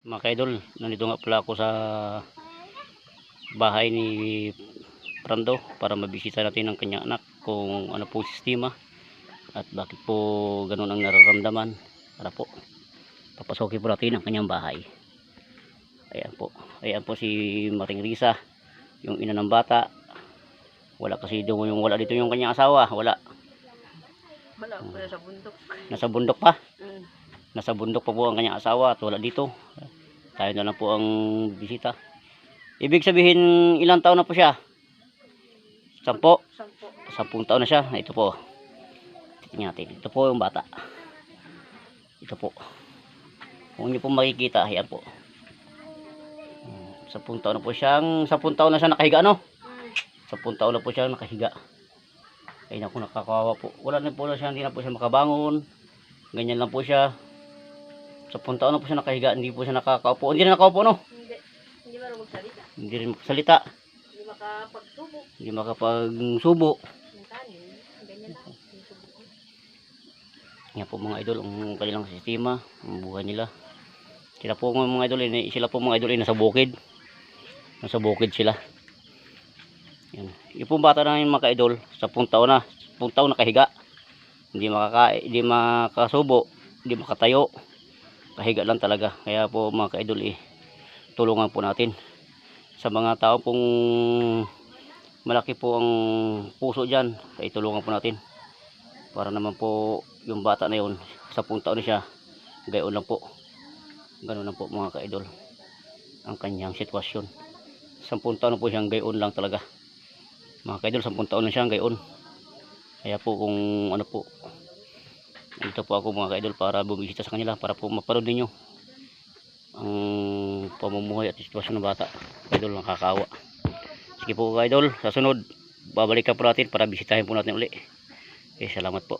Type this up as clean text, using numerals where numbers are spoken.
Mga kaidol, nandito nga pala ako sa bahay ni Prando para mabisita natin ang kanyang anak kung ano po sistema at bakit po ganun ang nararamdaman. Para po papasokin po natin ang kanyang bahay. Ayan po si Maring Risa, yung ina ng bata. Wala kasi wala dito yung kanyang asawa. Wala po sa bundok. Nasa bundok pa. Mm. Nasa bundok pa po ang kanyang asawa at wala dito. Tayo na lang po ang bisita. Ibig sabihin, ilang taon na po siya? 10? 10 taon na siya. Ito po. Tingnan natin. Ito po yung bata. Ito po. Kung niyo po makikita, ayan po. 10 taon na po siyang, 10 taon na siya nakahiga, no? 10 taon na po siya nakahiga. Ay naku, nakakawawa po. Wala na po siya, hindi na po siya makabangon. Ganyan lang po siya. 10 taon na po siya nakahiga, hindi po siya nakakaupo. Hindi na nakaupo, no? Hindi marunong magsalita. Hindi rin magsalita. Hindi makapagsubo. Hindi makapagsubo. Ganyan lang. Yan po mga idol, ang kanilang sistema, ang buhay nila. Sila po mga idol, mga idol ay nasa bukid. Nasa bukid sila. Yan. Yung pong bata na yung mga idol, 10 taon na. 10 taon nakahiga. Hindi makasubo, hindi makatayo. Kahiga lang talaga. Kaya po mga ka-idol, tulungan po natin sa mga tao pong malaki po ang puso dyan, ay tulungan po natin para naman po yung bata na yun, 10 taon na siya, gayon lang po, ganoon lang po mga ka-idol ang kanyang sitwasyon. 10 taon na po siyang gayon lang talaga mga ka-idol, 10 taon na siyang gayon. Kaya po kung ano po, dito po ako mga ka-idol para bumisita sa kanila, para po mapanood ninyo ang pamumuhay at sitwasyon ng bata. Ka-idol, nakakawa. Sige po ka-idol, sa sunod babalikan po natin para bisitahin po natin uli. Okay, salamat po.